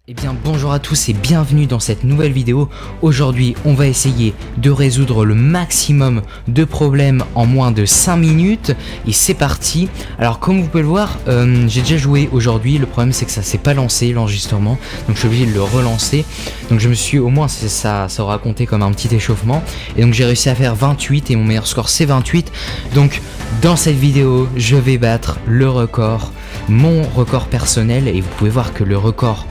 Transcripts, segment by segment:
Eh bien bonjour à tous et bienvenue dans cette nouvelle vidéo. Aujourd'hui on va essayer de résoudre le maximum de problèmes en moins de 5 minutes et c'est parti. Alors comme vous pouvez le voir, j'ai déjà joué aujourd'hui, le problème c'est que ça s'est pas lancé l'enregistrement, donc je suis obligé de le relancer. Donc je me suis, au moins ça aura compté comme un petit échauffement, et donc j'ai réussi à faire 28 et mon meilleur score c'est 28. Donc dans cette vidéo je vais battre le record, mon record personnel, et vous pouvez voir que le record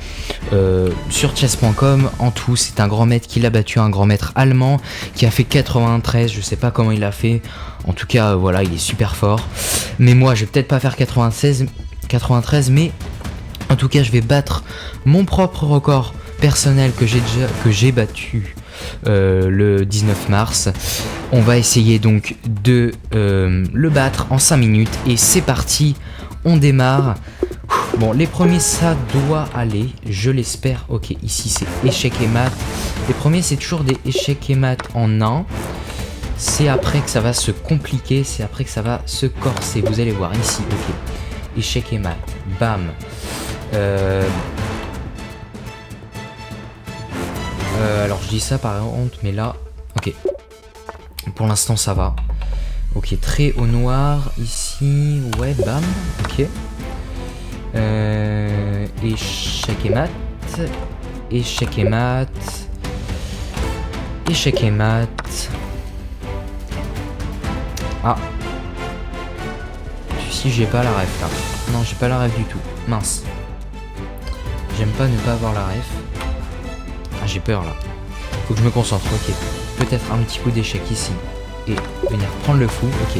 sur chess.com en tout c'est un grand maître qui l'a battu, un grand maître allemand qui a fait 93, je sais pas comment il a fait, en tout cas voilà, il est super fort, mais moi je vais peut-être pas faire 93, mais en tout cas je vais battre mon propre record personnel que j'ai battu le 19 mars. On va essayer donc de le battre en 5 minutes et c'est parti, on démarre. Bon, les premiers ça doit aller, je l'espère. Ok, ici c'est échec et mat. Les premiers c'est toujours des échecs et mat en 1. C'est après que ça va se compliquer, c'est après que ça va se corser. Vous allez voir ici, ok. Échec et mat, bam. Alors je dis ça par honte, mais là, ok. Pour l'instant ça va. Ok, très au noir ici, ouais, bam, ok. Échec et mat, échec et mat, échec et mat. Ah, si j'ai pas la ref là. Non, j'ai pas la ref du tout. Mince. J'aime pas ne pas avoir la ref. Ah, j'ai peur là. Faut que je me concentre. Ok. Peut-être un petit coup d'échec ici et venir prendre le fou. Ok.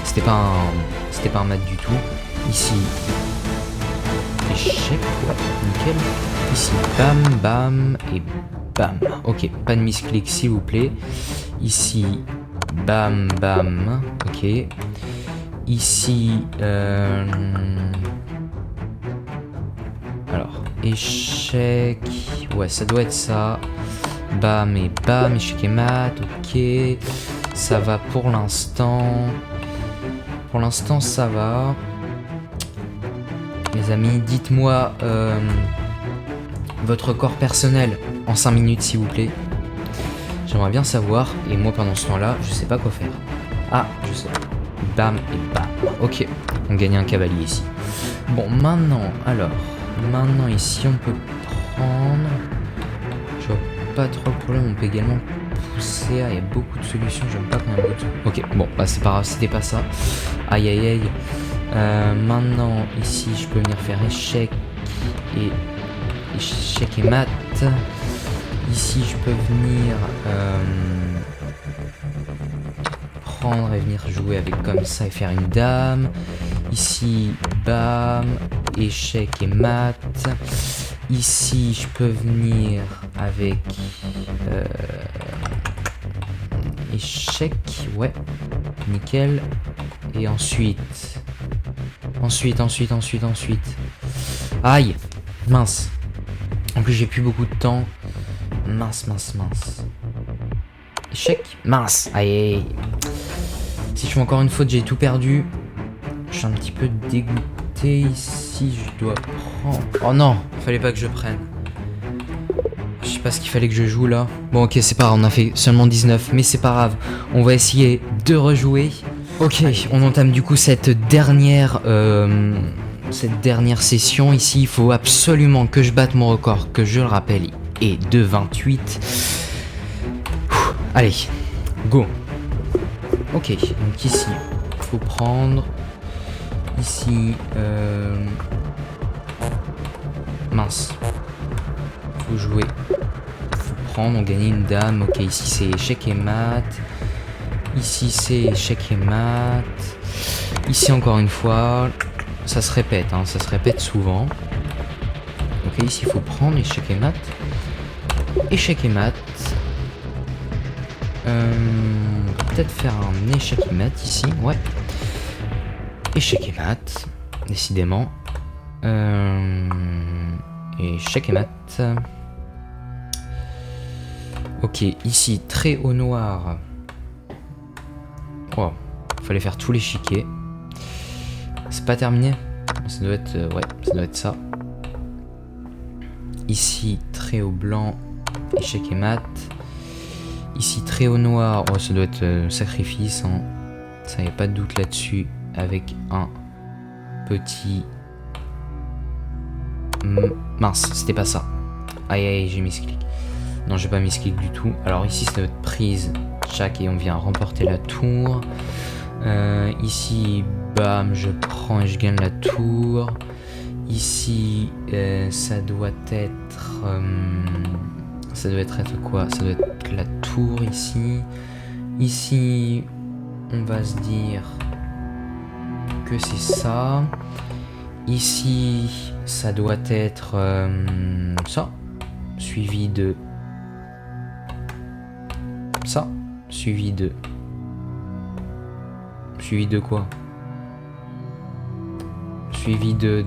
C'était pas un mat du tout. Ici. Échec, ouais, nickel. Ici, bam, bam et bam. Ok, pas de misclick s'il vous plaît. Ici, bam, bam. Ok. Ici, alors, échec. Ouais, ça doit être ça. Bam et bam, échec et mat. Ok. Ça va pour l'instant. Pour l'instant, ça va. Les amis, dites-moi votre record personnel en 5 minutes s'il vous plaît. J'aimerais bien savoir, et moi pendant ce temps-là, je sais pas quoi faire. Ah, je sais. Bam et bam. Ok, on gagne un cavalier ici. Bon, maintenant ici on peut prendre... Je vois pas trop le problème, on peut également pousser. Ah, il y a beaucoup de solutions, j'aime pas quand il y a beaucoup de... Ok, bon, bah c'est pas grave, c'était pas ça. Aïe aïe aïe. Maintenant ici je peux venir faire échec et mat. Ici je peux venir prendre et venir jouer avec comme ça et faire une dame. Ici bam, échec et mat. Ici je peux venir avec échec, ouais, nickel. Et ensuite. Aïe, mince. En plus j'ai plus beaucoup de temps. Mince. Échec, mince. Aïe. Si je fais encore une faute, j'ai tout perdu. Je suis un petit peu dégoûté ici. Je dois prendre... Oh non, fallait pas que je prenne. Je sais pas ce qu'il fallait que je joue là. Bon ok, c'est pas grave, on a fait seulement 19. Mais c'est pas grave, on va essayer de rejouer. Ok, on entame du coup cette dernière session. Ici, il faut absolument que je batte mon record, que je le rappelle, est de 28. Allez, go. Ok, donc ici, il faut prendre. Ici, mince. Faut jouer. Faut prendre, on gagne une dame. Ok, ici c'est échec et mat. Ici c'est échec et mat. Ici encore une fois. Ça se répète, hein, ça se répète souvent. Ok, ici il faut prendre échec et mat. Échec et mat. Peut-être faire un échec et mat ici, ouais. Échec et mat, décidément. Échec et mat. Ok, ici très au noir. Oh, fallait faire tout l'échiquier. C'est pas terminé. Ça doit être... ouais, ça doit être ça. Ici, trait au blanc, échec et mat. Ici, trait au noir, oh, ça doit être sacrifice, hein. Ça, y a pas de doute là-dessus. Avec un petit... mince, c'était pas ça. Aïe aïe, j'ai misclick. Non, j'ai pas misclick du tout. Alors ici, ça doit être prise, tchac, et on vient remporter la tour. Ici, bam, je prends et je gagne la tour. Ici, ça doit être... ça doit être quoi? Ça doit être la tour ici. Ici, on va se dire que c'est ça. Ici, ça doit être ça. Suivi de ça. Suivi de... Suivi de quoi? Suivi de...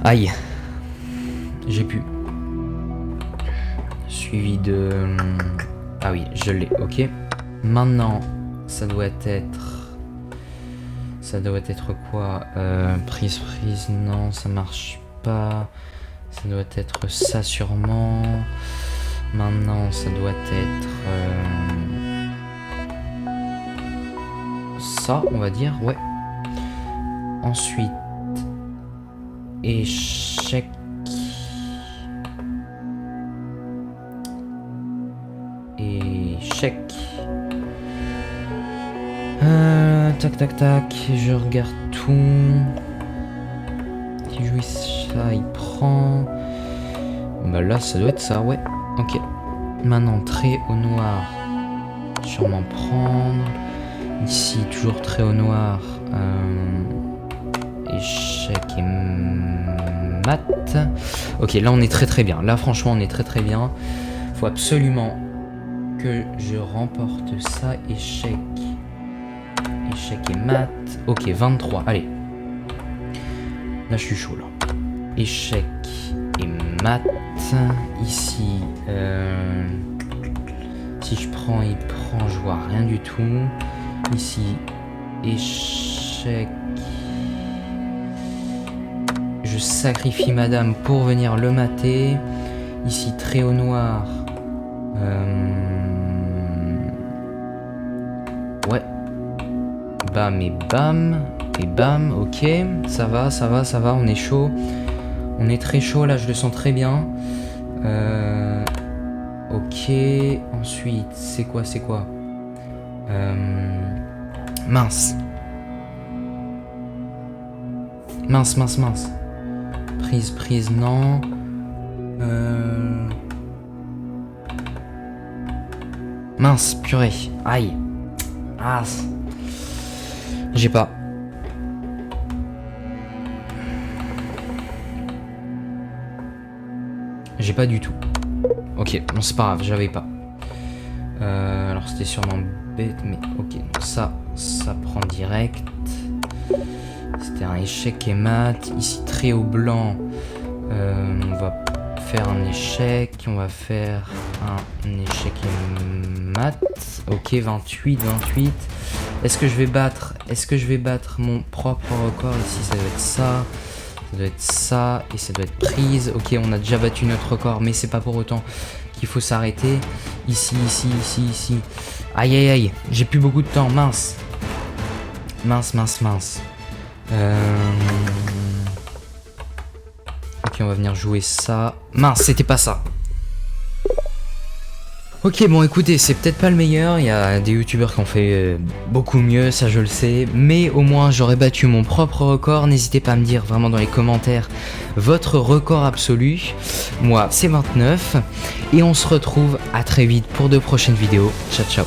Aïe. J'ai pu. Suivi de... Ah oui, je l'ai, ok. Maintenant, ça doit être... Ça doit être quoi? Prise, non, ça marche pas. Ça doit être ça sûrement. Maintenant, ça doit être... ça, on va dire, ouais. Ensuite, échec. Échec. Tac tac tac, je regarde tout. Si je joue ça, il prend. Bah là, ça doit être ça, ouais. Ok. Maintenant, trait au noir. Sûrement prendre. Ici, toujours trait au noir. Échec et mat. Ok, là on est très bien. Là franchement on est très bien. Faut absolument que je remporte ça. Échec. Échec et mat. Ok, 23. Allez. Là je suis chaud là. Échec et mat. Ici, si je prends, il prend, je vois rien du tout. Ici, échec. Je sacrifie madame pour venir le mater. Ici, trait au noir. Ouais. Bam et bam. Et bam, ok. Ça va, on est chaud. On est très chaud, là, je le sens très bien. Ok. Ensuite, c'est quoi? Mince. Mince. Prise, non. Mince, purée. Aïe. Ah. J'ai pas. J'ai pas du tout. Ok, bon c'est pas grave, j'avais pas. Alors c'était sûrement bête, mais ok. Donc ça prend direct. C'était un échec et mat. Ici, trait au blanc. On va faire un échec. On va faire un échec et mat. Ok, 28. Est-ce que je vais battre mon propre record? Ici, ça doit être ça. Ça doit être ça. Et ça doit être prise. Ok, on a déjà battu notre record. Mais c'est pas pour autant qu'il faut s'arrêter. Ici. Aïe. J'ai plus beaucoup de temps. Mince. Ok, on va venir jouer ça. Mince, c'était pas ça. Ok, bon écoutez, c'est peut-être pas le meilleur, il y a des youtubeurs qui ont fait beaucoup mieux, ça je le sais, mais au moins j'aurais battu mon propre record. N'hésitez pas à me dire vraiment dans les commentaires votre record absolu. Moi c'est 29, et on se retrouve à très vite pour de prochaines vidéos. Ciao.